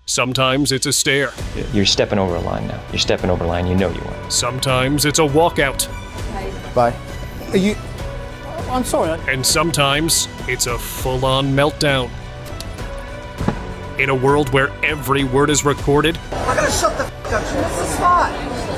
Sometimes it's a stare. You're stepping over a line now. You're stepping over a line you know you are. Sometimes it's a walkout. Bye. Are you... I'm sorry. And sometimes it's a full-on meltdown. In a world where every word is recorded, I gotta shut the f*** up. This is fine.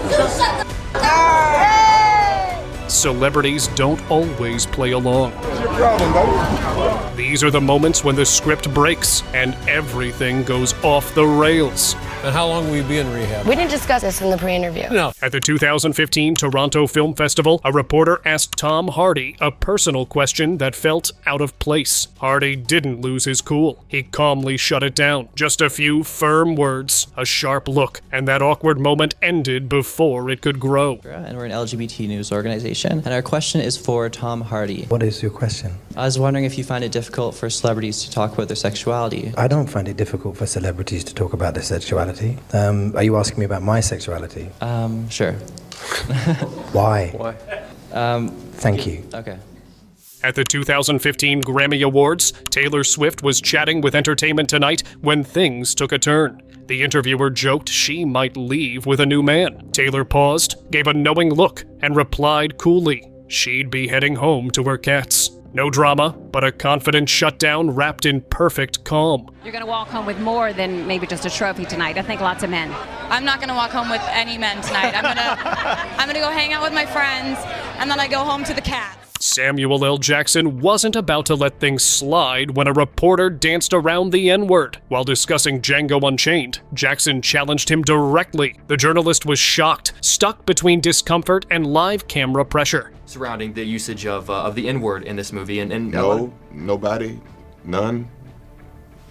Just shut the f*** up. celebrities don't always play along. What's your problem, buddy? These are the moments when the script breaks and everything goes off the rails. And how long will you be in rehab? We didn't discuss this in the pre-interview. No. At the 2015 Toronto Film Festival, a reporter asked Tom Hardy a personal question that felt out of place. Hardy didn't lose his cool. He calmly shut it down. Just a few firm words, a sharp look, and that awkward moment ended before it could grow. And we're an LGBT news organization. And our question is for Tom Hardy. What is your question? I was wondering if you find it difficult for celebrities to talk about their sexuality. I don't find it difficult for celebrities to talk about their sexuality. Are you asking me about my sexuality? Sure. Why? Why? Thank you. Okay. At the 2015 Grammy Awards, Taylor Swift was chatting with Entertainment Tonight when things took a turn. The interviewer joked she might leave with a new man. Taylor paused, gave a knowing look, and replied coolly she'd be heading home to her cats. No drama, but a confident shutdown wrapped in perfect calm. You're going to walk home with more than maybe just a trophy tonight. I think lots of men. I'm not going to walk home with any men tonight. I'm gonna go hang out with my friends, and then I go home to the cats. Samuel L. Jackson wasn't about to let things slide when a reporter danced around the N-word. While discussing Django Unchained, Jackson challenged him directly. The journalist was shocked, stuck between discomfort and live camera pressure. Surrounding the usage of the N-word in this movie, and no, nobody, none.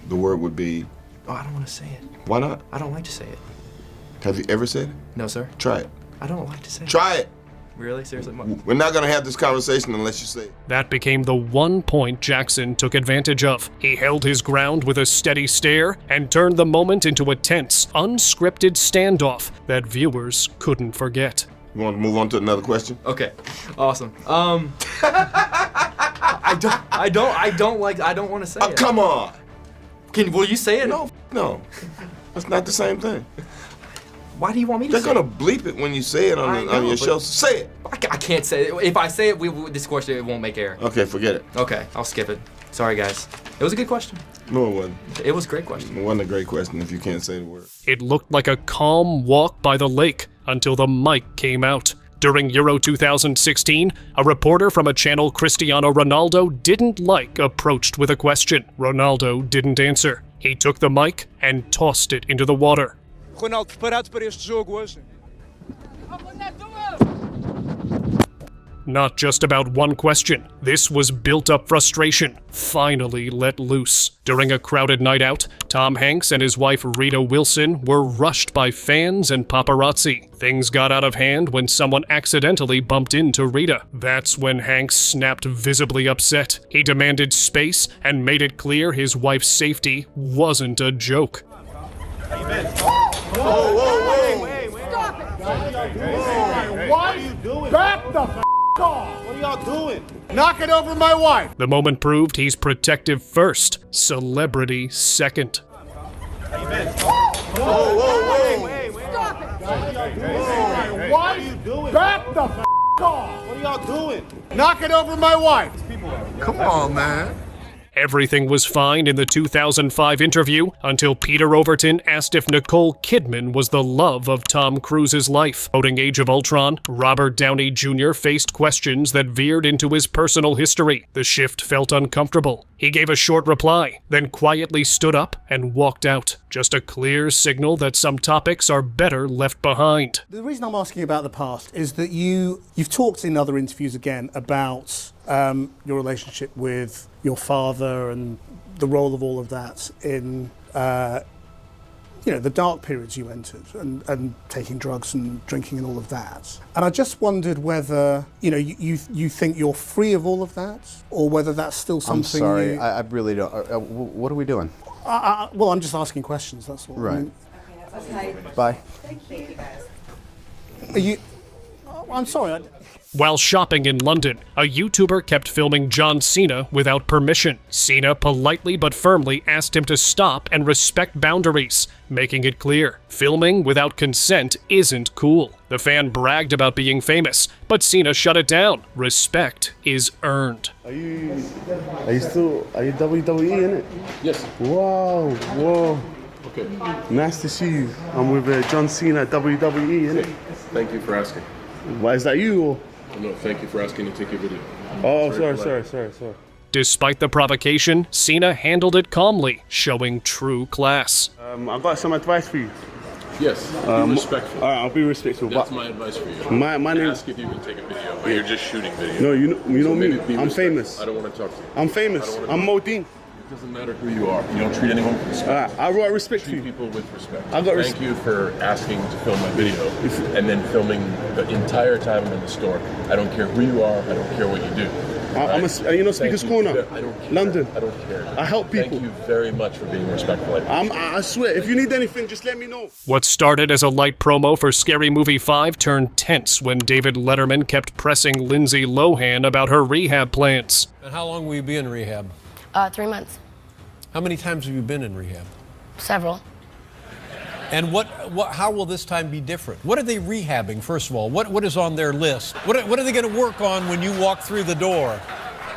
The word would be... Oh, I don't want to say it. Why not? I don't like to say it. Have you ever said it? No, sir. Try it. I don't like to say it. Try it. Really? Seriously? We're not going to have this conversation unless you say it. That became the one point Jackson took advantage of. He held his ground with a steady stare and turned the moment into a tense, unscripted standoff that viewers couldn't forget. You want to move on to another question? Okay, awesome. I don't want to say it. Come on. Will you say it? No. That's not the same thing. Why do you want me to say it? They're going to bleep it when you say it on your show. Say it. I can't say it. If I say it, this question it won't make air. Okay, forget it. Okay, I'll skip it. Sorry, guys. It was a good question. No, it wasn't. It was a great question. It wasn't a great question if you can't say the word. It looked like a calm walk by the lake until the mic came out. During Euro 2016, a reporter from a channel Cristiano Ronaldo didn't like approached with a question. Ronaldo didn't answer. He took the mic and tossed it into the water. Ronaldo, preparados para este jogo hoje? Not just about one question. This was built-up frustration, finally let loose. During a crowded night out, Tom Hanks and his wife Rita Wilson were rushed by fans and paparazzi. Things got out of hand when someone accidentally bumped into Rita. That's when Hanks snapped, visibly upset. He demanded space and made it clear his wife's safety wasn't a joke. Whoa. Stop it! What are you doing? Back the f*** off! What are y'all doing? Knock it over my wife! The moment proved he's protective first, celebrity second. Whoa! Stop it! What are you doing? Back the f*** off! What are y'all doing? Knock it over my wife! Come on, man. Everything was fine in the 2005 interview until Peter Overton asked if Nicole Kidman was the love of Tom Cruise's life. Quoting Age of Ultron, Robert Downey Jr. faced questions that veered into his personal history. The shift felt uncomfortable. He gave a short reply, then quietly stood up and walked out. Just a clear signal that some topics are better left behind. The reason I'm asking about the past is that you've talked in other interviews again about your relationship with your father and the role of all of that in the dark periods you entered and taking drugs and drinking and all of that. And I just wondered whether you think you're free of all of that, or whether that's still something. I'm sorry, I really don't. What are we doing? Well, I'm just asking questions. That's all. Right. I mean, Okay. Bye. Thank you guys. are you? I'm sorry. While shopping in London, a YouTuber kept filming John Cena without permission. Cena politely but firmly asked him to stop and respect boundaries, making it clear filming without consent isn't cool. The fan bragged about being famous, but Cena shut it down. Respect is earned. Are you WWE in it? Yes. Wow, whoa. Okay. Nice to see you. I'm with John Cena, WWE in it. Thank you for asking. Why is that you? Or? No, thank you for asking to take your video. Oh, sorry. Despite the provocation, Cena handled it calmly, showing true class. I've got some advice for you. Yes, be respectful. All right, I'll be respectful. That's my advice for you. My name. Ask if you can take a video, but you're just shooting video. No, you know So me. be I'm respectful. famous. I don't want to talk to you. I'm famous. I'm Modine. It doesn't matter who you are. You don't treat anyone with respect. I got respect for Treat you. people with respect. Thank you for asking to film my video and then filming the entire time I'm in the store. I don't care who you are. I don't care what you do. I'm a Speaker's Corner. I don't care. London. I don't care. I help people. Thank you very much for being respectful. I swear, if you need anything, just let me know. What started as a light promo for Scary Movie 5 turned tense when David Letterman kept pressing Lindsay Lohan about her rehab plans. And how long will you be in rehab? 3 months. How many times have you been in rehab? Several. And how will this time be different? What are they rehabbing, first of all? What is on their list? What are they going to work on when you walk through the door?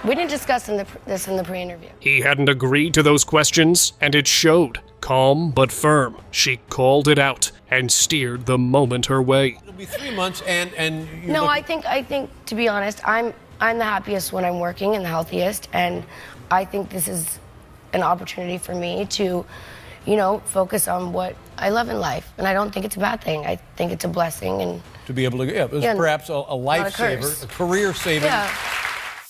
We didn't discuss this in the pre-interview. He hadn't agreed to those questions, and it showed. Calm but firm, she called it out and steered the moment her way. It'll be 3 months, and no, I think to be honest, I'm the happiest when I'm working and the healthiest, and I think this is an opportunity for me to, focus on what I love in life, and I don't think it's a bad thing. I think it's a blessing, and to be able to, it was perhaps a lifesaver, a career saver. Yeah.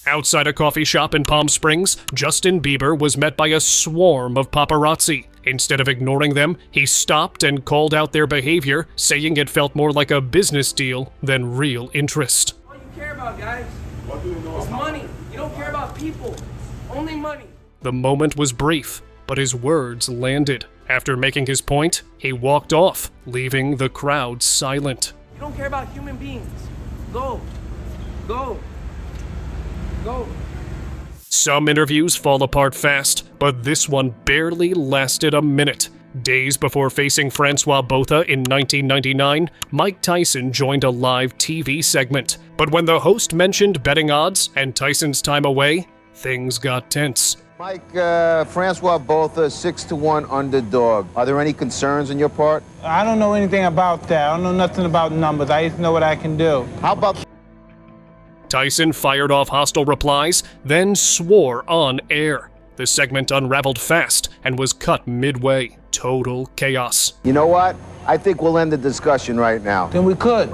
Outside a coffee shop in Palm Springs, Justin Bieber was met by a swarm of paparazzi. Instead of ignoring them, he stopped and called out their behavior, saying it felt more like a business deal than real interest. All you care about, guys, is money. You don't care about people, only money. The moment was brief, but his words landed. After making his point, he walked off, leaving the crowd silent. You don't care about human beings. Go. Some interviews fall apart fast, but this one barely lasted a minute. Days before facing Francois Botha in 1999, Mike Tyson joined a live TV segment. But when the host mentioned betting odds and Tyson's time away, things got tense. Mike, Francois Botha, 6-1 underdog. Are there any concerns on your part? I don't know anything about that. I don't know nothing about numbers. I just know what I can do. How about... Tyson fired off hostile replies, then swore on air. The segment unraveled fast and was cut midway. Total chaos. You know what? I think we'll end the discussion right now. Then we could.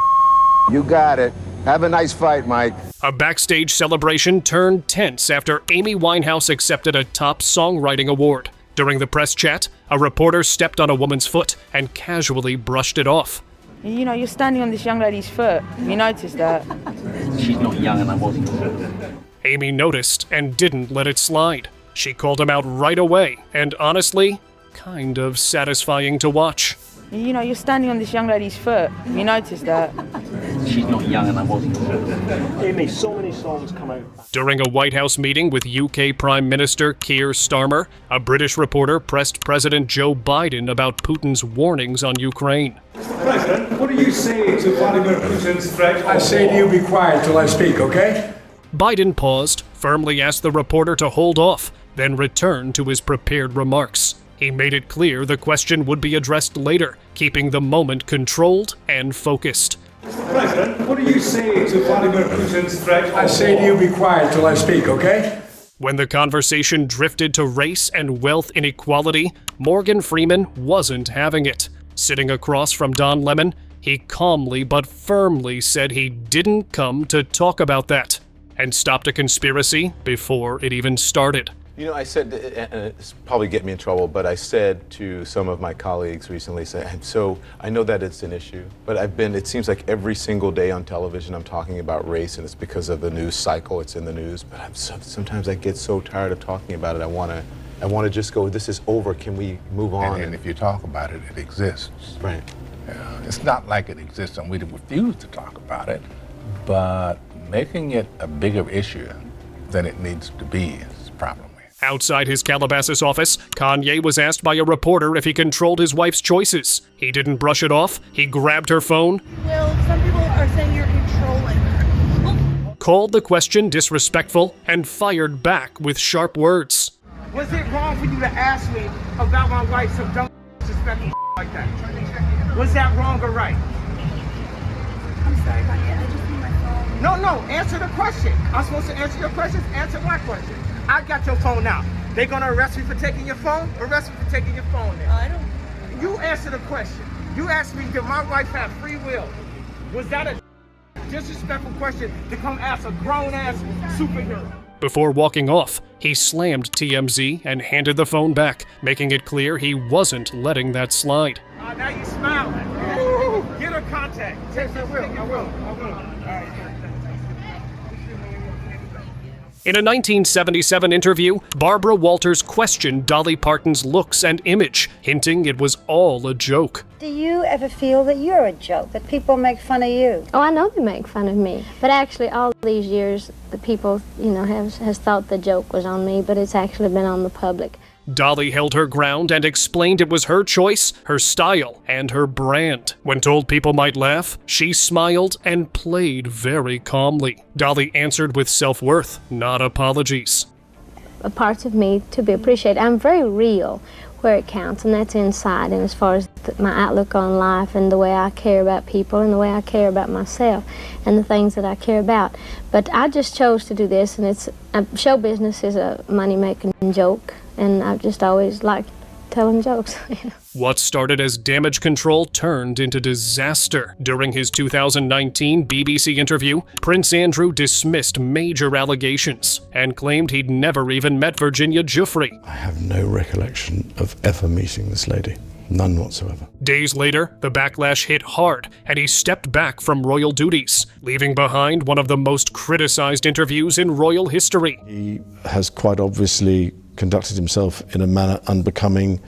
You got it. Have a nice fight, Mike. A backstage celebration turned tense after Amy Winehouse accepted a top songwriting award. During the press chat, a reporter stepped on a woman's foot and casually brushed it off. You're standing on this young lady's foot. Have you noticed that? She's not young and I wasn't. Amy noticed and didn't let it slide. She called him out right away, and honestly, kind of satisfying to watch. You're standing on this young lady's foot. Have you noticed that? She's not young and I wasn't. Amy, so many songs come out. During a White House meeting with UK Prime Minister Keir Starmer, a British reporter pressed President Joe Biden about Putin's warnings on Ukraine. President, what do you say to Vladimir Putin's threat? I say to you, be quiet till I speak, okay? Biden paused, firmly asked the reporter to hold off, then returned to his prepared remarks. He made it clear the question would be addressed later, keeping the moment controlled and focused. President, what do you say to Vladimir Putin's threat? I say to you, be quiet till I speak, okay? When the conversation drifted to race and wealth inequality, Morgan Freeman wasn't having it. Sitting across from Don Lemon, he calmly but firmly said he didn't come to talk about that, and stopped a conspiracy before it even started. I said, and it's probably get me in trouble, but I said to some of my colleagues recently, so I know that it's an issue, but it seems like every single day on television I'm talking about race, and it's because of the news cycle, it's in the news, but sometimes I get so tired of talking about it, I want to just go, this is over, can we move on? And if you talk about it, it exists. Right. It's not like it exists and we refuse to talk about it, but making it a bigger issue than it needs to be is a problem. Outside his Calabasas office, Kanye was asked by a reporter if he controlled his wife's choices. He didn't brush it off. He grabbed her phone. Well, some people are saying you're controlling her. Called the question disrespectful and fired back with sharp words. Was it wrong for you to ask me about my wife some dumb disrespectful like that? Was that wrong or right? I'm sorry, Kanye. I just need my phone. No, answer the question. I'm supposed to answer your questions. Answer my question. I got your phone now. They gonna arrest me for taking your phone? Arrest me for taking your phone now. I don't. You answer the question. You asked me, did my wife have free will? Was that a disrespectful question to come ask a grown-ass superhero? Before walking off, he slammed TMZ and handed the phone back, making it clear he wasn't letting that slide. Now you smiling. Get her contact. Yes, I will. All right. In a 1977 interview, Barbara Walters questioned Dolly Parton's looks and image, hinting it was all a joke. Do you ever feel that you're a joke, that people make fun of you? Oh, I know they make fun of me. But actually, all these years, the people, has thought the joke was on me, but it's actually been on the public. Dolly held her ground and explained it was her choice, her style, and her brand. When told people might laugh, she smiled and played very calmly. Dolly answered with self-worth, not apologies. A part of me to be appreciated. I'm very real where it counts, and that's inside, and as far as my outlook on life and the way I care about people and the way I care about myself and the things that I care about. But I just chose to do this, and show business is a money-making joke. And I've just always liked telling jokes. What started as damage control turned into disaster. During his 2019 BBC interview, Prince Andrew dismissed major allegations and claimed he'd never even met Virginia Giuffre. I have no recollection of ever meeting this lady. None whatsoever. Days later, the backlash hit hard, and he stepped back from royal duties, leaving behind one of the most criticized interviews in royal history. He has quite obviously conducted himself in a manner unbecoming,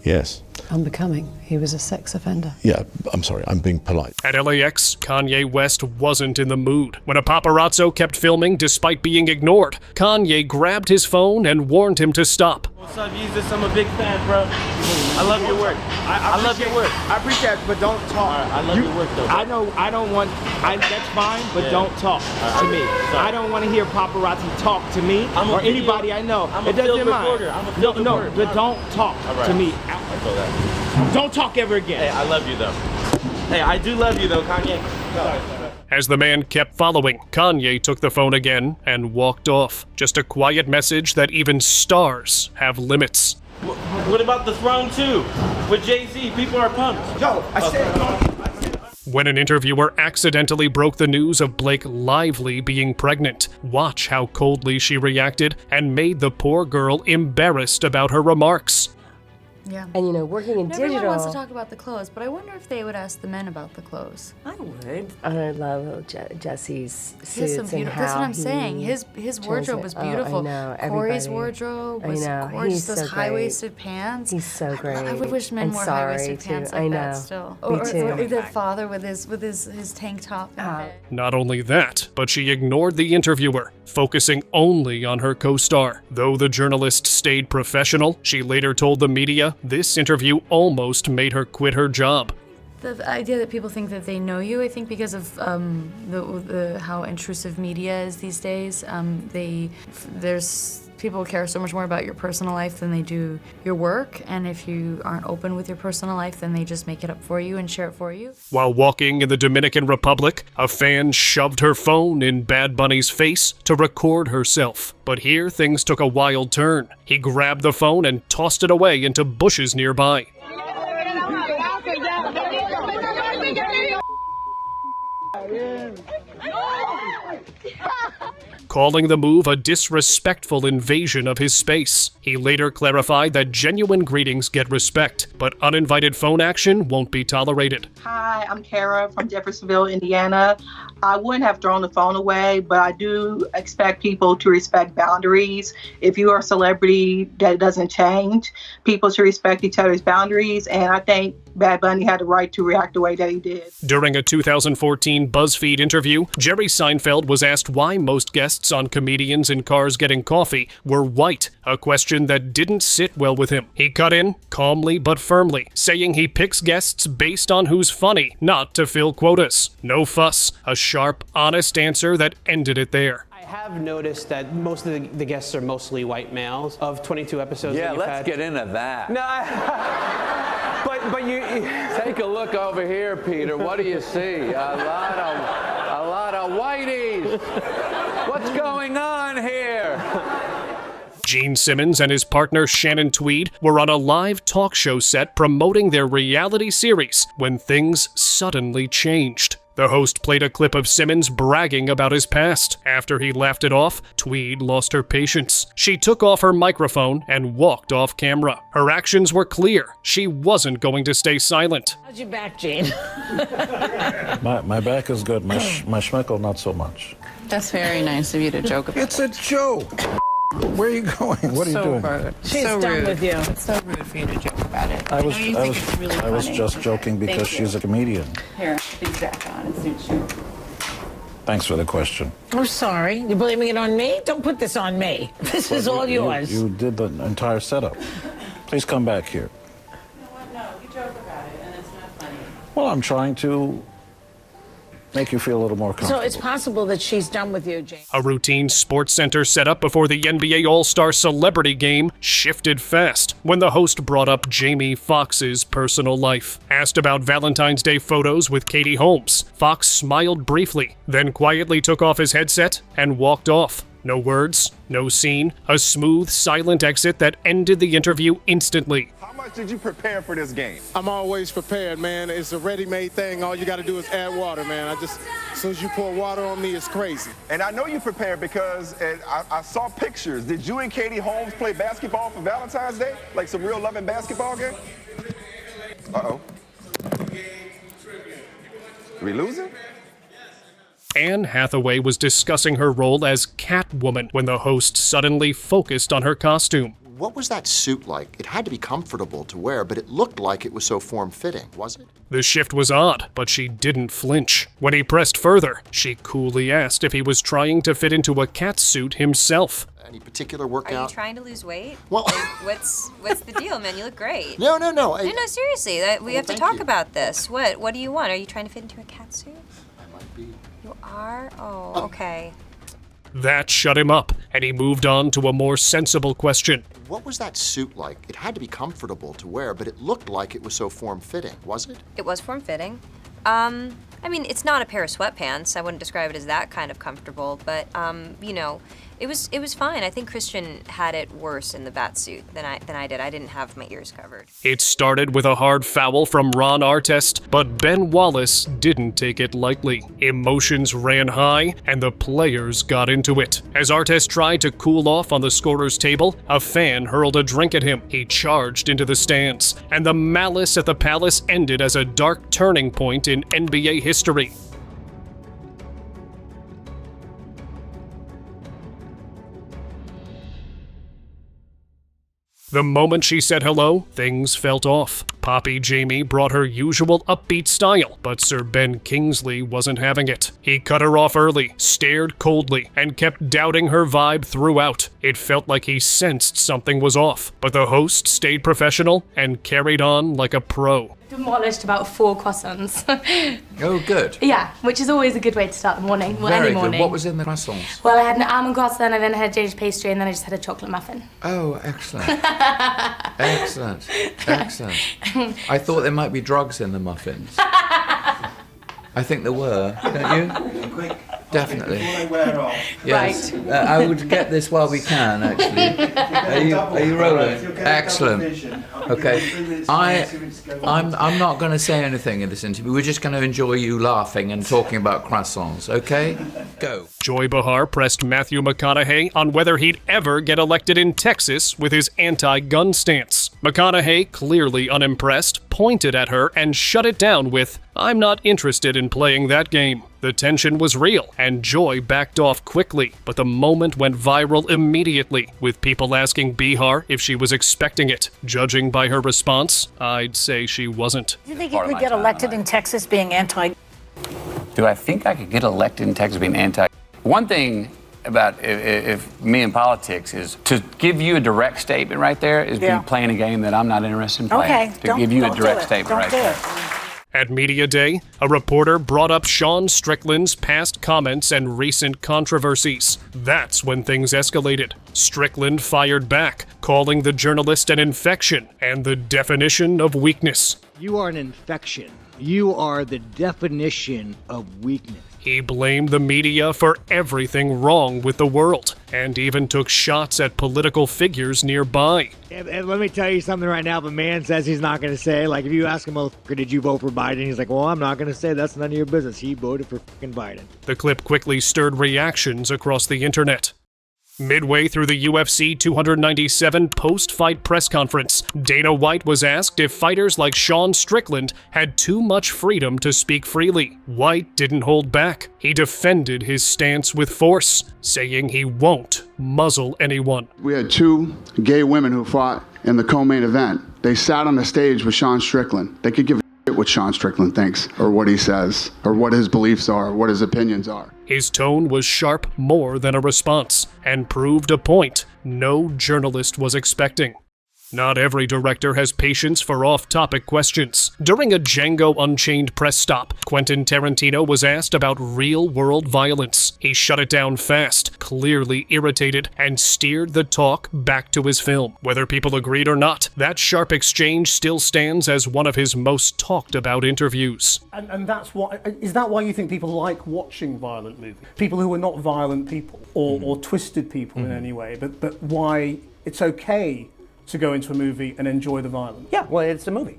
yes. Unbecoming? He was a sex offender. Yeah, I'm sorry, I'm being polite. At LAX, Kanye West wasn't in the mood. When a paparazzo kept filming despite being ignored, Kanye grabbed his phone and warned him to stop. What's up, Jesus? I'm a big fan, bro. I love your work. I love your work. I appreciate it, but don't talk. I love your work, though. I know, I don't want, that's fine, but don't talk to me. I don't want to hear paparazzi talk to me or anybody I know. I'm a field reporter. I'm a field reporter. No, but don't talk to me. I feel that. Don't talk ever again. Hey, I love you, though. Hey, I do love you, though, Kanye. As the man kept following, Kanye took the phone again and walked off. Just a quiet message that even stars have limits. What about the throne, too? With Jay-Z, people are pumped. Yo, I said When an interviewer accidentally broke the news of Blake Lively being pregnant, watch how coldly she reacted and made the poor girl embarrassed about her remarks. Yeah. And working in digital. Everyone wants to talk about the clothes, but I wonder if they would ask the men about the clothes. I would. I love Jesse's suits and how that's what I'm saying. His wardrobe was beautiful. I know. Corey's wardrobe was gorgeous. Those high-waisted pants. He's so great. I wish men wore high-waisted pants like that still. Me too. Or the father with his tank top. Not only that, but she ignored the interviewer, focusing only on her co-star. Though the journalist stayed professional, she later told the media this interview almost made her quit her job. The idea that people think that they know you, I think because of how intrusive media is these days, people care so much more about your personal life than they do your work, and if you aren't open with your personal life, then they just make it up for you and share it for you. While walking in the Dominican Republic, a fan shoved her phone in Bad Bunny's face to record herself. But here things took a wild turn. He grabbed the phone and tossed it away into bushes nearby. Calling the move a disrespectful invasion of his space. He later clarified that genuine greetings get respect, but uninvited phone action won't be tolerated. Hi, I'm Kara from Jeffersonville, Indiana. I wouldn't have thrown the phone away, but I do expect people to respect boundaries. If you are a celebrity, that doesn't change. People should respect each other's boundaries, and I think Bad Bunny had the right to react the way that he did. During a 2014 BuzzFeed interview, Jerry Seinfeld was asked why most guests on Comedians in Cars Getting Coffee were white, a question that didn't sit well with him. He cut in, calmly but firmly, saying he picks guests based on who's funny, not to fill quotas. No fuss, a sharp, honest answer that ended it there. I have noticed that most of the guests are mostly white males of 22 episodes. Yeah, that you've let's had. get into that. No, but you take a look over here, Peter. What do you see? A lot of whiteys. What's going on here? Gene Simmons and his partner Shannon Tweed were on a live talk show set promoting their reality series when things suddenly changed. The host played a clip of Simmons bragging about his past. After he laughed it off, Tweed lost her patience. She took off her microphone and walked off camera. Her actions were clear. She wasn't going to stay silent. How's your back, Gene? my back is good. My schmeckle, not so much. That's very nice of you to joke about. It's a joke. Where are you going? What are you doing? Rude. She's so done rude. with you. It's so rude for you to joke about it. I was Really just joking because she's a comedian. Here, these back on. It suits you. Thanks for the question. I'm sorry. You're blaming it on me? Don't put this on me. This is all yours. You did the entire setup. Please come back here. You know what? No, you joke about it, and it's not funny. Well, I'm trying to make you feel a little more comfortable. So it's possible that she's done with you, Jane. A routine sports center setup before the NBA All-Star Celebrity Game shifted fast when the host brought up Jamie Foxx's personal life. Asked about Valentine's Day photos with Katie Holmes, Fox smiled briefly, then quietly took off his headset and walked off. No words, no scene, a smooth, silent exit that ended the interview instantly. How much did you prepare for this game? I'm always prepared, man. It's a ready-made thing. All you got to do is add water, man. As soon as you pour water on me, it's crazy. And I know you prepared because I saw pictures. Did you and Katie Holmes play basketball for Valentine's Day? Like some real loving basketball game? Uh-oh. Are we losing? Anne Hathaway was discussing her role as Catwoman when the host suddenly focused on her costume. What was that suit like? It had to be comfortable to wear, but it looked like it was so form-fitting, was it? The shift was odd, but she didn't flinch. When he pressed further, she coolly asked if he was trying to fit into a cat suit himself. Any particular workout? Are you trying to lose weight? Well, what's the deal, man? You look great. No. No, seriously. We have to talk about this. What do you want? Are you trying to fit into a cat suit? I might be. You are? Oh, okay. That shut him up, and he moved on to a more sensible question. What was that suit like? It had to be comfortable to wear, but it looked like it was so form-fitting, was it? It was form-fitting. I mean, it's not a pair of sweatpants. I wouldn't describe it as that kind of comfortable, but, it was fine. I think Christian had it worse in the bat suit than I did. I didn't have my ears covered. It started with a hard foul from Ron Artest, but Ben Wallace didn't take it lightly. Emotions ran high, and the players got into it. As Artest tried to cool off on the scorer's table, a fan hurled a drink at him. He charged into the stands, and the malice at the Palace ended as a dark turning point in NBA history. The moment she said hello, things felt off. Poppy Jamie brought her usual upbeat style, but Sir Ben Kingsley wasn't having it. He cut her off early, stared coldly, and kept doubting her vibe throughout. It felt like he sensed something was off, but the host stayed professional and carried on like a pro. Demolished about 4 croissants. Oh, good. Yeah, which is always a good way to start the morning. Well, Very any morning. good. What was in the croissants? Well, I had an almond croissant, I then had a Danish pastry, and then I just had a chocolate muffin. Oh, excellent. Excellent. Excellent. I thought there might be drugs in the muffins. I think there were, don't you? Quick. Definitely. Before they wear off. Yes. Right. I would get this while we can, actually. Are you rolling? Excellent. Okay. I'm not going to say anything in this interview. We're just going to enjoy you laughing and talking about croissants, okay? Go. Joy Behar pressed Matthew McConaughey on whether he'd ever get elected in Texas with his anti-gun stance. McConaughey, clearly unimpressed, pointed at her and shut it down with, "I'm not interested in playing that game." The tension was real, and Joy backed off quickly, but the moment went viral immediately, with people asking Bihar if she was expecting it. Judging by her response, I'd say she wasn't. Do you think you could get elected in Texas being anti? Do I think I could get elected in Texas being anti? One thing about if me in politics is to give you a direct statement right there is be playing a game that I'm not interested in playing. Okay, to give you a direct statement right there. At Media Day, a reporter brought up Sean Strickland's past comments and recent controversies. That's when things escalated. Strickland fired back, calling the journalist an infection and the definition of weakness. You are an infection. You are the definition of weakness. He blamed the media for everything wrong with the world, and even took shots at political figures nearby. And let me tell you something right now. If a man says he's not going to say, like if you ask him, well, did you vote for Biden? He's like, well, I'm not going to say. That's none of your business. He voted for fucking Biden. The clip quickly stirred reactions across the internet. Midway through the UFC 297 post-fight press conference, Dana White was asked if fighters like Sean Strickland had too much freedom to speak freely. White didn't hold back. He defended his stance with force, saying he won't muzzle anyone. We had two gay women who fought in the co-main event. They sat on the stage with Sean Strickland. They could give a shit what Sean Strickland thinks, or what he says, or what his beliefs are, or what his opinions are. His tone was sharp more than a response, and proved a point no journalist was expecting. Not every director has patience for off-topic questions. During a Django Unchained press stop, Quentin Tarantino was asked about real-world violence. He shut it down fast, clearly irritated, and steered the talk back to his film. Whether people agreed or not, that sharp exchange still stands as one of his most talked-about interviews. And that's why, is that why you think people like watching violent movies? People who are not violent people, or twisted people in any way, but why it's okay to go into a movie and enjoy the violence? Yeah, well, it's a movie.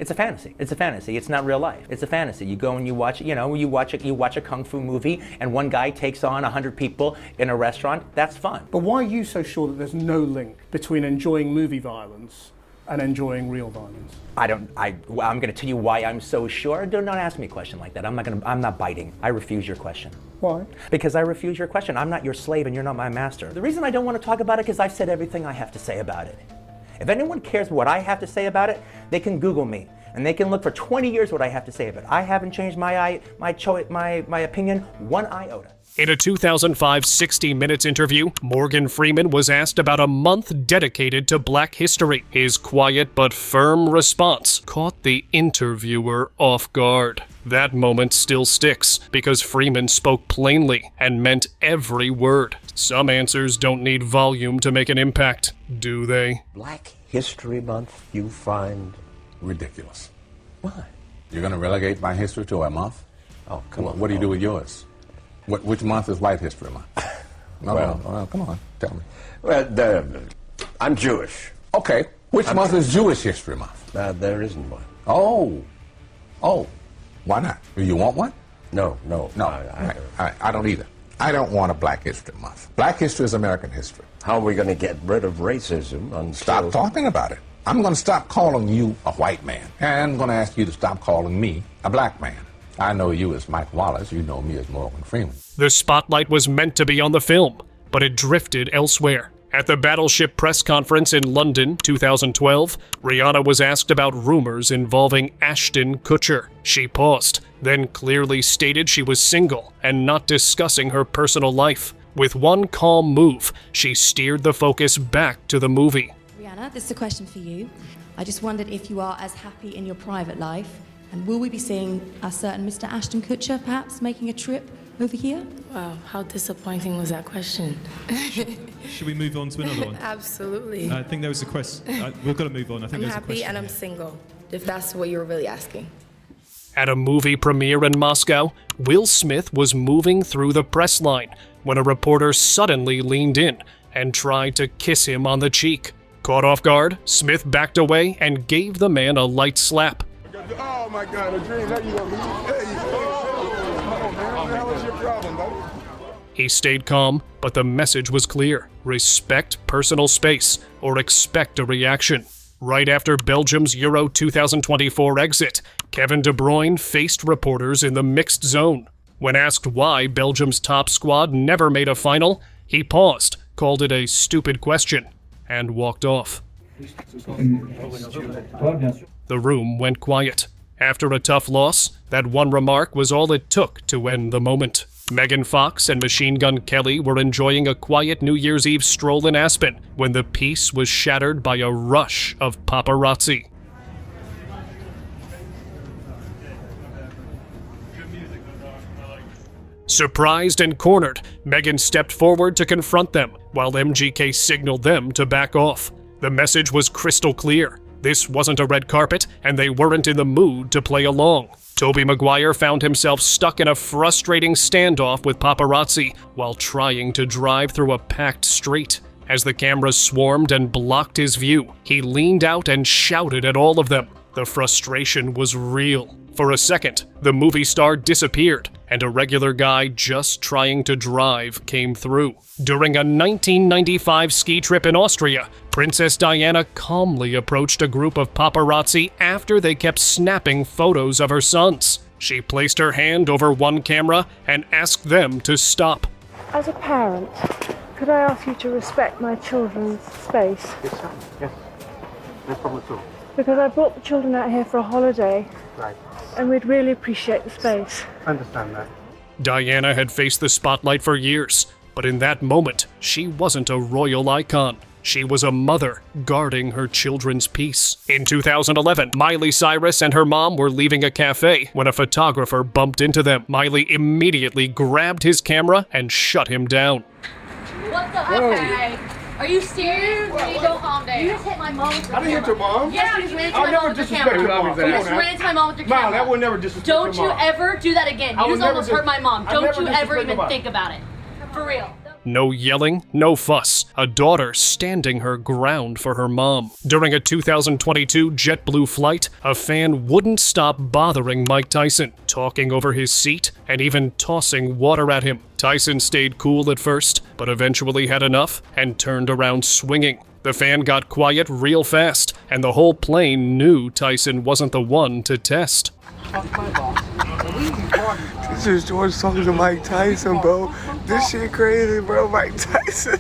It's a fantasy. It's a fantasy. It's not real life. It's a fantasy. You go and you watch, you watch a kung fu movie and one guy takes on 100 people in a restaurant. That's fun. But why are you so sure that there's no link between enjoying movie violence and enjoying real violence? I'm going to tell you why I'm so sure. Do not ask me a question like that. I'm not biting. I refuse your question. Why? Because I refuse your question. I'm not your slave and you're not my master. The reason I don't want to talk about it is because I've said everything I have to say about it. If anyone cares what I have to say about it, they can Google me, and they can look for 20 years what I have to say about it. I haven't changed my opinion one iota. In a 2005 60 Minutes interview, Morgan Freeman was asked about a month dedicated to Black history. His quiet but firm response caught the interviewer off guard. That moment still sticks, because Freeman spoke plainly and meant every word. Some answers don't need volume to make an impact, do they? Black History Month you find ridiculous. Why? You're going to relegate my history to a month? Oh, come on. What do you do with yours? Which month is White History Month? No, come on, tell me. Well, I'm Jewish. Okay, which month is Jewish History Month? There isn't one. Oh, why not? Do you want one? No. I don't either. I don't want a Black History Month. Black history is American history. How are we going to get rid of racism? Stop talking about it. I'm going to stop calling you a white man, and I'm going to ask you to stop calling me a black man. I know you as Mike Wallace. You know me as Morgan Freeman. The spotlight was meant to be on the film, but it drifted elsewhere. At the Battleship press conference in London, 2012, Rihanna was asked about rumors involving Ashton Kutcher. She paused, then clearly stated she was single and not discussing her personal life. With one calm move, she steered the focus back to the movie. Rihanna, this is a question for you. I just wondered if you are as happy in your private life, and will we be seeing a certain Mr. Ashton Kutcher perhaps making a trip over here? Wow, how disappointing was that question? Should we move on to another one? Absolutely. I think there was a question. We've got to move on. I think I'm there's a question. happy and I'm single, if that's what you were really asking. At a movie premiere in Moscow, Will Smith was moving through the press line when a reporter suddenly leaned in and tried to kiss him on the cheek. Caught off guard, Smith backed away and gave the man a light slap. Oh my God, a dream. There you go. There you go. Oh man, what the hell is your problem, buddy? He stayed calm, but the message was clear. Respect personal space, or expect a reaction. Right after Belgium's Euro 2024 exit, Kevin De Bruyne faced reporters in the mixed zone. When asked why Belgium's top squad never made a final, he paused, called it a stupid question, and walked off. The room went quiet. After a tough loss, that one remark was all it took to end the moment. Megan Fox and Machine Gun Kelly were enjoying a quiet New Year's Eve stroll in Aspen when the peace was shattered by a rush of paparazzi. Surprised and cornered, Megan stepped forward to confront them, while MGK signaled them to back off. The message was crystal clear. This wasn't a red carpet, and they weren't in the mood to play along. Tobey Maguire found himself stuck in a frustrating standoff with paparazzi while trying to drive through a packed street. As the cameras swarmed and blocked his view, he leaned out and shouted at all of them. The frustration was real. For a second, the movie star disappeared, and a regular guy just trying to drive came through. During a 1995 ski trip in Austria, Princess Diana calmly approached a group of paparazzi after they kept snapping photos of her sons. She placed her hand over one camera and asked them to stop. As a parent, could I ask you to respect my children's space? Yes. No problem at all. Because I brought the children out here for a holiday. Right. And we'd really appreciate the space. I understand that. Diana had faced the spotlight for years, but in that moment, she wasn't a royal icon. She was a mother guarding her children's peace. In 2011, Miley Cyrus and her mom were leaving a cafe when a photographer bumped into them. Miley immediately grabbed his camera and shut him down. What the heck? Are you serious? You don't calm down. You just hit my mom with your I didn't hit your mom. Yeah, you just ran into my mom with your camera. You just ran into my mom with your camera. Mom, that would never disrespect your mom. Don't you ever do that again. You just almost hurt my mom. Don't you ever even think about it. For real. No yelling, no fuss. A daughter standing her ground for her mom. During a 2022 JetBlue flight, a fan wouldn't stop bothering Mike Tyson, talking over his seat and even tossing water at him. Tyson stayed cool at first, but eventually had enough and turned around swinging. The fan got quiet real fast, and the whole plane knew Tyson wasn't the one to test. This is George talking to Mike Tyson, bro. This shit crazy, bro. Mike Tyson.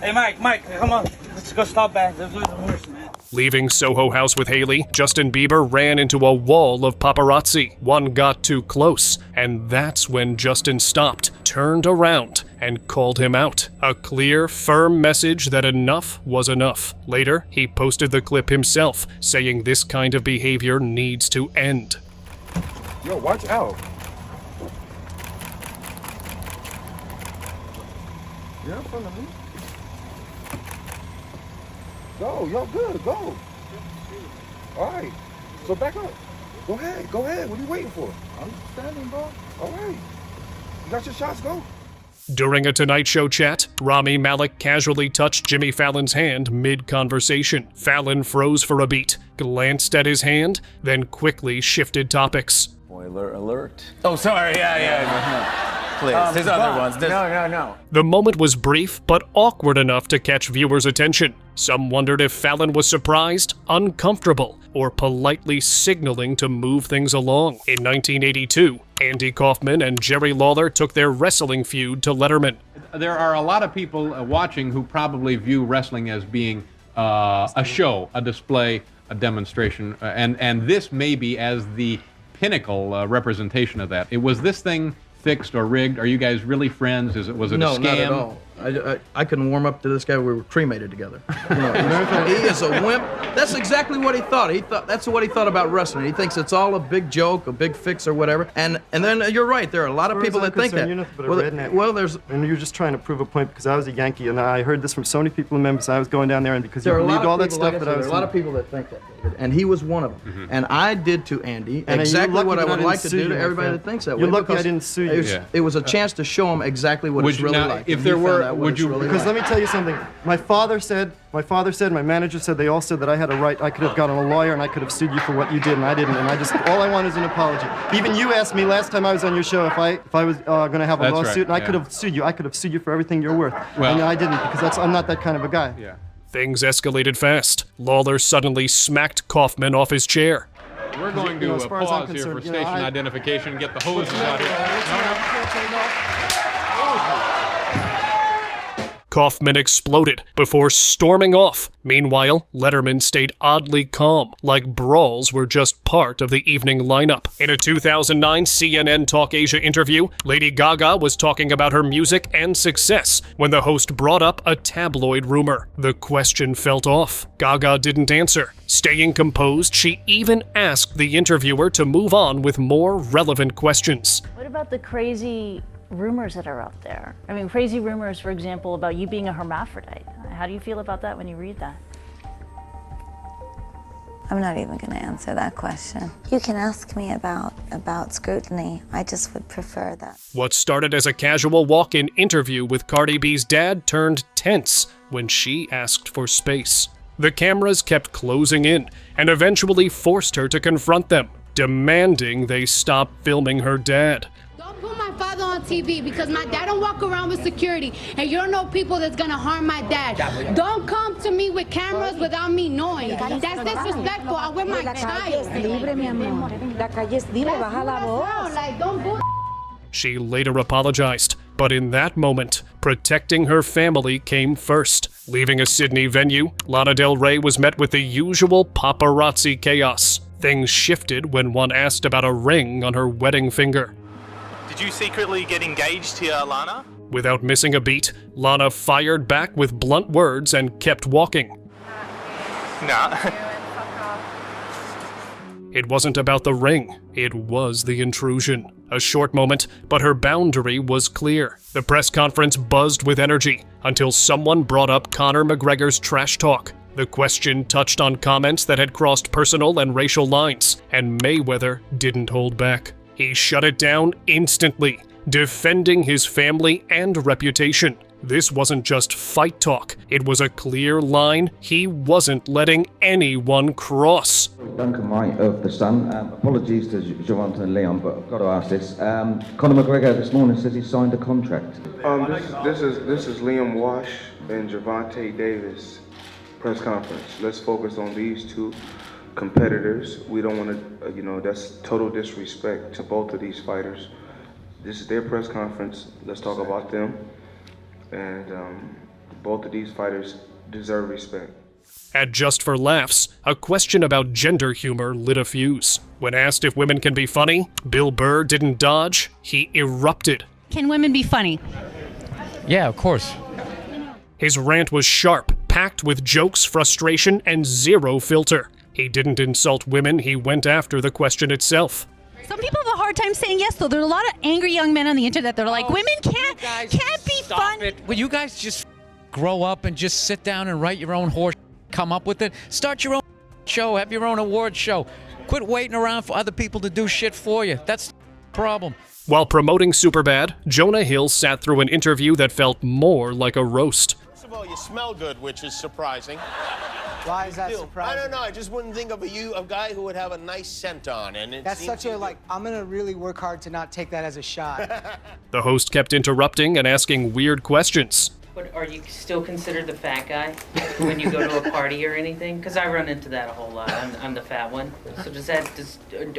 Hey, Mike, come on. Let's go stop back. Let's lose the horse, man. Leaving Soho House with Haley, Justin Bieber ran into a wall of paparazzi. One got too close, and that's when Justin stopped, turned around, and called him out. A clear, firm message that enough was enough. Later, he posted the clip himself, saying this kind of behavior needs to end. Yo, watch out. You're in front of me. Yo, good, go. All right, so back up. Go ahead. What are you waiting for? I'm standing, bro. All right. You got your shots, go. During a Tonight Show chat, Rami Malek casually touched Jimmy Fallon's hand mid-conversation. Fallon froze for a beat, glanced at his hand, then quickly shifted topics. Spoiler alert. Oh, sorry, yeah. Please, there's other ones. No. The moment was brief, but awkward enough to catch viewers' attention. Some wondered if Fallon was surprised, uncomfortable, or politely signaling to move things along. In 1982, Andy Kaufman and Jerry Lawler took their wrestling feud to Letterman. There are a lot of people watching who probably view wrestling as being a show, a display, a demonstration, and this may be as the pinnacle representation of that. Was this thing fixed or rigged? Are you guys really friends? Was it a scam? No, not at all. I couldn't warm up to this guy. We were cremated together. He is a wimp. That's exactly what he thought. That's what he thought about wrestling. He thinks it's all a big joke, a big fix or whatever. And then you're right. There are a lot of people that think that. You're nothing but a redneck. And you're just trying to prove a point because I was a Yankee and I heard this from so many people in Memphis. I was going down there and because you believed all that stuff that I was. There are a lot of people that think that, David, and he was one of them. Mm-hmm. And I did to Andy exactly what I would like to do to everybody that thinks that way. You're lucky I didn't sue you. It was a chance to show him exactly what it's really like. If there were, would you? Because let me tell you something. My father said, my manager said, they all said that I had a right. I could have gotten a lawyer and I could have sued you for what you did, and I didn't. And all I want is an apology. Even you asked me last time I was on your show if I was going to have a lawsuit, and I could have sued you. I could have sued you for everything you're worth. Well, and I didn't because I'm not that kind of a guy. Yeah. Things escalated fast. Lawler suddenly smacked Kaufman off his chair. We're going to pause here for station identification and get the hoses out here. Kaufman exploded before storming off. Meanwhile, Letterman stayed oddly calm, like brawls were just part of the evening lineup. In a 2009 CNN Talk Asia interview, Lady Gaga was talking about her music and success when the host brought up a tabloid rumor. The question felt off. Gaga didn't answer. Staying composed, she even asked the interviewer to move on with more relevant questions. What about the crazy rumors that are out there? I mean, crazy rumors, for example, about you being a hermaphrodite. How do you feel about that when you read that? I'm not even going to answer that question. You can ask me about scrutiny. I just would prefer that. What started as a casual walk-in interview with Cardi B's dad turned tense when she asked for space. The cameras kept closing in and eventually forced her to confront them, demanding they stop filming her dad. Don't put my father on TV because my dad don't walk around with security and you don't know people that's gonna harm my dad. Don't come to me with cameras without me knowing. That's disrespectful. I'm with my child. Like, don't do. She later apologized, but in that moment, protecting her family came first. Leaving a Sydney venue, Lana Del Rey was met with the usual paparazzi chaos. Things shifted when one asked about a ring on her wedding finger. Did you secretly get engaged here, Lana? Without missing a beat, Lana fired back with blunt words and kept walking. Nah. It wasn't about the ring, it was the intrusion. A short moment, but her boundary was clear. The press conference buzzed with energy until someone brought up Conor McGregor's trash talk. The question touched on comments that had crossed personal and racial lines, and Mayweather didn't hold back. He shut it down instantly, defending his family and reputation. This wasn't just fight talk, it was a clear line he wasn't letting anyone cross. Duncan Wright of The Sun. Apologies to Javante and Leon, but I've got to ask this. Conor McGregor this morning says he signed a contract. This is Liam Wash and Javante Davis press conference. Let's focus on these two competitors. We don't want to, that's total disrespect to both of these fighters. This is their press conference. Let's talk about them. And both of these fighters deserve respect. At Just for Laughs, a question about gender humor lit a fuse. When asked if women can be funny, Bill Burr didn't dodge, he erupted. Can women be funny? Yeah, of course. His rant was sharp, packed with jokes, frustration, and zero filter. He didn't insult women, he went after the question itself. Some people have a hard time saying yes, though. There are a lot of angry young men on the internet that are like, women can't be fun. Will you guys just grow up and just sit down and write your own horse, come up with it? Start your own show, have your own award show. Quit waiting around for other people to do shit for you. That's the problem. While promoting Superbad, Jonah Hill sat through an interview that felt more like a roast. First of all, you smell good, which is surprising. Why is that surprising? I don't know. I just wouldn't think of a guy who would have a nice scent on. And that's such a, I'm going to really work hard to not take that as a shot. The host kept interrupting and asking weird questions. But are you still considered the fat guy when you go to a party or anything? Because I run into that a whole lot. I'm the fat one. So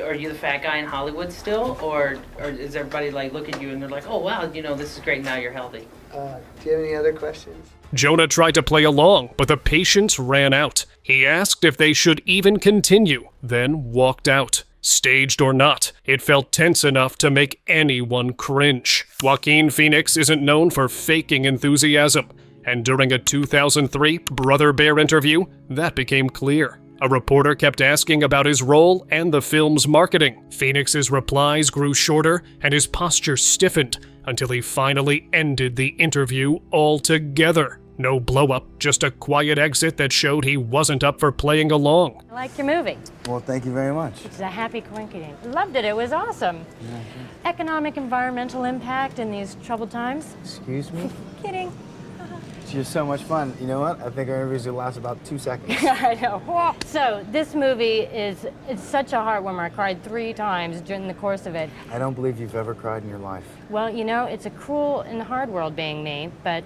are you the fat guy in Hollywood still? Or is everybody look at you and they're like, oh, wow, this is great, now you're healthy? Do you have any other questions? Jonah tried to play along, but the patience ran out. He asked if they should even continue, then walked out. Staged or not, it felt tense enough to make anyone cringe. Joaquin Phoenix isn't known for faking enthusiasm, and during a 2003 Brother Bear interview, that became clear. A reporter kept asking about his role and the film's marketing. Phoenix's replies grew shorter, and his posture stiffened until he finally ended the interview altogether. No blow-up, just a quiet exit that showed he wasn't up for playing along. I like your movie. Well, thank you very much. It's a happy coincidence. Loved it. It was awesome. Yeah. Economic, environmental impact in these troubled times. Excuse me? Kidding. You're so much fun. You know what? I think our interviews will last about 2 seconds. I know. So this movie it's such a heartwarmer. I cried 3 times during the course of it. I don't believe you've ever cried in your life. Well, it's a cruel and hard world being me, but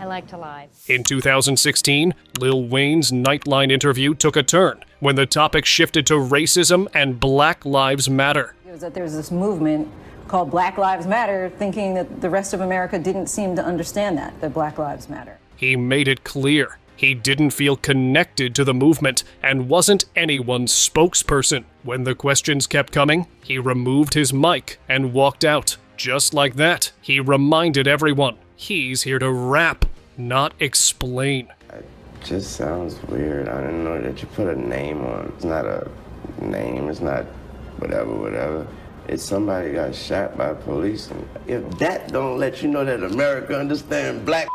I like to lie. In 2016, Lil Wayne's Nightline interview took a turn when the topic shifted to racism and Black Lives Matter. It was that there's this movement called Black Lives Matter, thinking that the rest of America didn't seem to understand that Black Lives Matter. He made it clear he didn't feel connected to the movement and wasn't anyone's spokesperson. When the questions kept coming, he removed his mic and walked out. Just like that, he reminded everyone he's here to rap, not explain. It just sounds weird. I didn't know that you put a name on. It's not a name, it's not whatever. It's somebody got shot by police. And if that don't let you know that America understands Black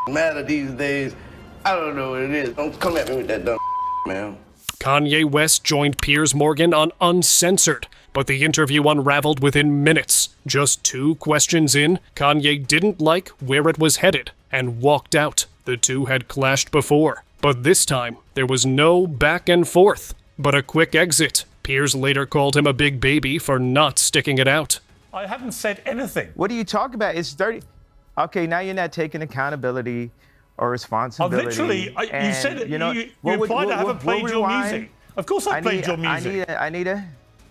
matter these days, I don't know what it is. Don't come at me with that dumb man. Kanye West joined Piers Morgan on Uncensored, but the interview unraveled within minutes. Just 2 questions in, Kanye didn't like where it was headed and walked out. The two had clashed before, but this time there was no back and forth, but a quick exit. Piers later called him a big baby for not sticking it out. I haven't said anything. What do you talk about? It's dirty. Okay, now you're not taking accountability or responsibility. Literally, you said it. You implied I haven't played your music. Of course I played your music.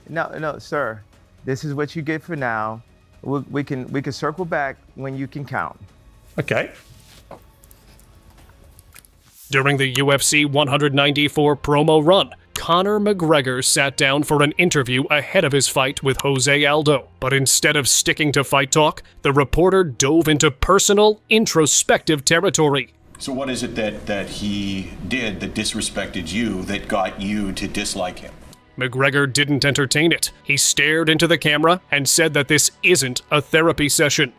No, sir. This is what you get for now. We can circle back when you can count. Okay. During the UFC 194 promo run, Conor McGregor sat down for an interview ahead of his fight with Jose Aldo. But instead of sticking to fight talk, the reporter dove into personal, introspective territory. So what is it that he did that disrespected you that got you to dislike him? McGregor didn't entertain it. He stared into the camera and said that this isn't a therapy session.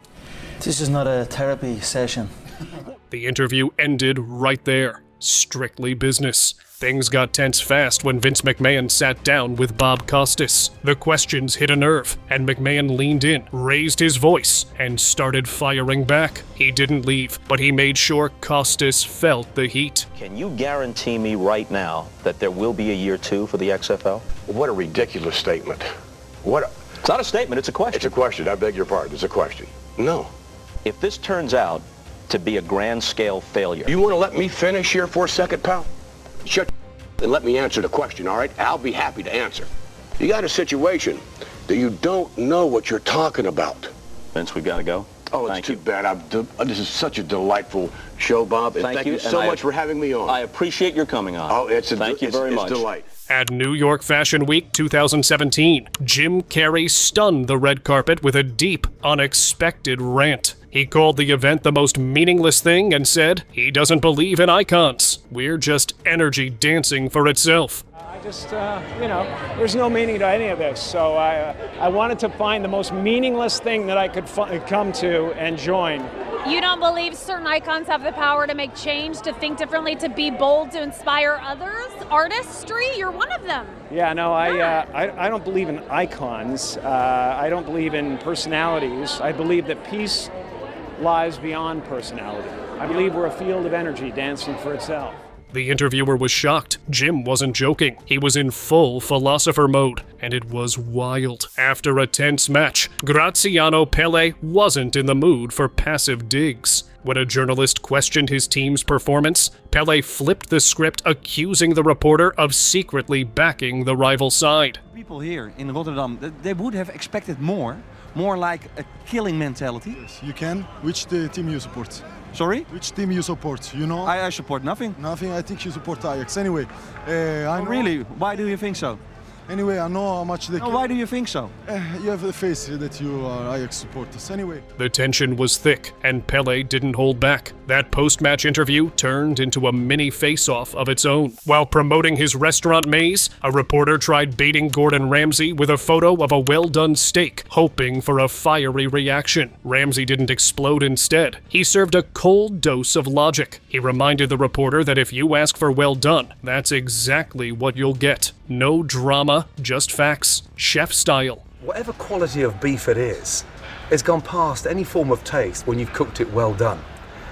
This is not a therapy session. The interview ended right there. Strictly business. Things got tense fast when Vince McMahon sat down with Bob Costas. The questions hit a nerve, and McMahon leaned in, raised his voice, and started firing back. He didn't leave, but he made sure Costas felt the heat. Can you guarantee me right now that there will be a year 2 for the XFL? What a ridiculous statement. It's not a statement, it's a question. It's a question, I beg your pardon, it's a question. No. If this turns out to be a grand-scale failure... You want to let me finish here for a second, pal? Shut and let me answer the question, all right? I'll be happy to answer. You got a situation that you don't know what you're talking about. Vince, we've got to go. Oh, it's too bad. This is such a delightful show, Bob. And thank you so much for having me on. I appreciate your coming on. Oh, thank you very much. It's a delight. At New York Fashion Week 2017, Jim Carrey stunned the red carpet with a deep, unexpected rant. He called the event the most meaningless thing and said he doesn't believe in icons. We're just energy dancing for itself. There's no meaning to any of this. So I wanted to find the most meaningless thing that I could come to and join. You don't believe certain icons have the power to make change, to think differently, to be bold, to inspire others? Artistry? You're one of them. Yeah, no, I don't believe in icons. I don't believe in personalities. I believe that peace lies beyond personality. I believe we're a field of energy dancing for itself. The interviewer was shocked. Jim wasn't joking. He was in full philosopher mode, and it was wild. After a tense match, Graziano Pelle wasn't in the mood for passive digs. When a journalist questioned his team's performance, Pelle flipped the script, accusing the reporter of secretly backing the rival side. People here in Rotterdam, they would have expected more like a killing mentality. Yes, you can. Which team you support? Sorry? Which team you support? You know? I support nothing. Nothing? I think you support Ajax. Anyway, Really? Why do you think so? Anyway, I know how much they can. Why do you think so? You have the face that you are Ajax supporters. Anyway. The tension was thick, and Pelle didn't hold back. That post-match interview turned into a mini face-off of its own. While promoting his restaurant maze, a reporter tried baiting Gordon Ramsay with a photo of a well-done steak, hoping for a fiery reaction. Ramsay didn't explode instead. He served a cold dose of logic. He reminded the reporter that if you ask for well done, that's exactly what you'll get. No drama, just facts, chef style. Whatever quality of beef it is, it's gone past any form of taste when you've cooked it well done.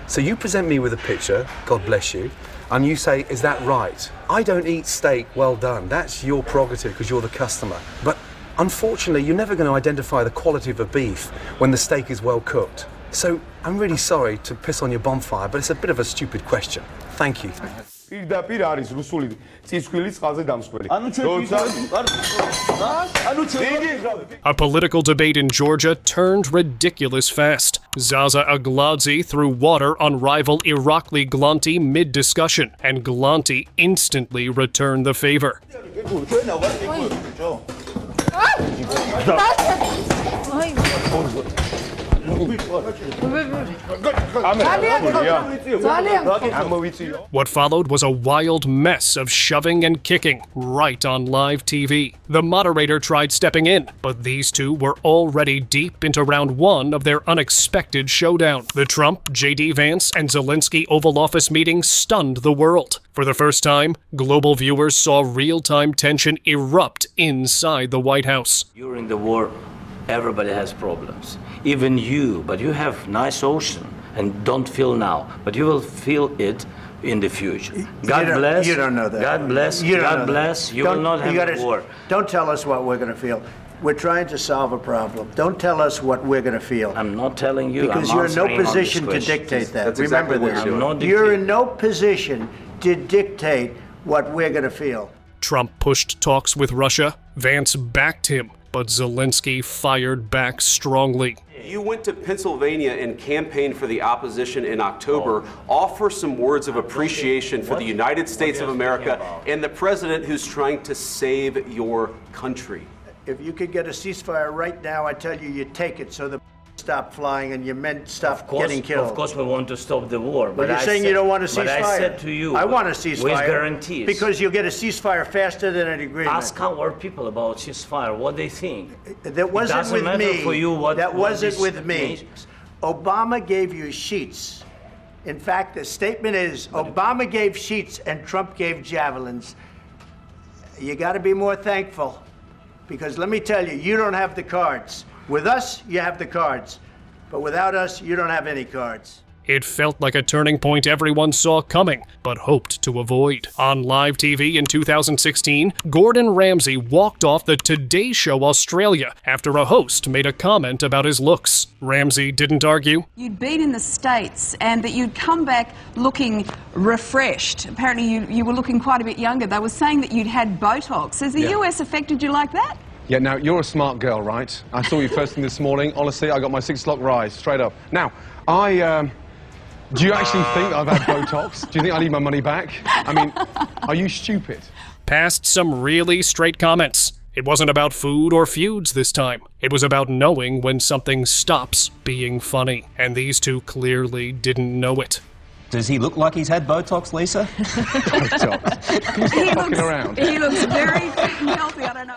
So you present me with a picture, God bless you, and you say, is that right? I don't eat steak well done. That's your prerogative because you're the customer. But unfortunately, you're never going to identify the quality of a beef when the steak is well cooked. So I'm really sorry to piss on your bonfire, but it's a bit of a stupid question. Thank you. A political debate in Georgia turned ridiculous fast. Zaza Agladze threw water on rival Irakli Glanti mid-discussion, and Glanti instantly returned the favor. What followed was a wild mess of shoving and kicking right on live TV. The moderator tried stepping in, but these two were already deep into round one of their unexpected showdown. The Trump, J.D. Vance, and Zelensky Oval Office meeting stunned the world. For the first time, global viewers saw real-time tension erupt inside the White House. During the war, everybody has problems. Even you, but you have nice ocean and don't feel now, but you will feel it in the future. God bless. You don't know that. God bless. God bless. You will not have a war. Don't tell us what we're going to feel. We're trying to solve a problem. Don't tell us what we're going to feel. I'm not telling you. Because you're in no position to dictate that. That's Remember exactly this. You're in no position to dictate what we're going to feel. Trump pushed talks with Russia. Vance backed him, but Zelensky fired back strongly. You went to Pennsylvania and campaigned for the opposition in October. Offer some words of appreciation for the United States of America and the president who's trying to save your country. If you could get a ceasefire right now, I tell you, you take it so the stop flying and your men stop getting killed. Of course we want to stop the war. But you're saying you don't want a ceasefire. But I said to you, I want a ceasefire. With guarantees. Because you'll get a ceasefire faster than an agreement. Ask our people about ceasefire, what they think. That wasn't with me. For you what, that wasn't with me. Means. Obama gave you sheets. In fact, the statement is Obama gave sheets and Trump gave javelins. You got to be more thankful. Because let me tell you, you don't have the cards. With us, you have the cards. But without us, you don't have any cards. It felt like a turning point everyone saw coming, but hoped to avoid. On live TV in 2016, Gordon Ramsay walked off the Today Show Australia after a host made a comment about his looks. Ramsay didn't argue. You'd been in the States and that you'd come back looking refreshed. Apparently you were looking quite a bit younger. They were saying that you'd had Botox. Has the US affected you like that? Yeah, now, you're a smart girl, right? I saw you first thing this morning. Honestly, I got my 6 o'clock rise, straight up. Now, do you actually think I've had Botox? Do you think I need my money back? I mean, are you stupid? Past some really straight comments. It wasn't about food or feuds this time. It was about knowing when something stops being funny. And these two clearly didn't know it. Does he look like he's had Botox, Lisa? Botox? Can you stop fucking around? He looks very fit and healthy. I don't know.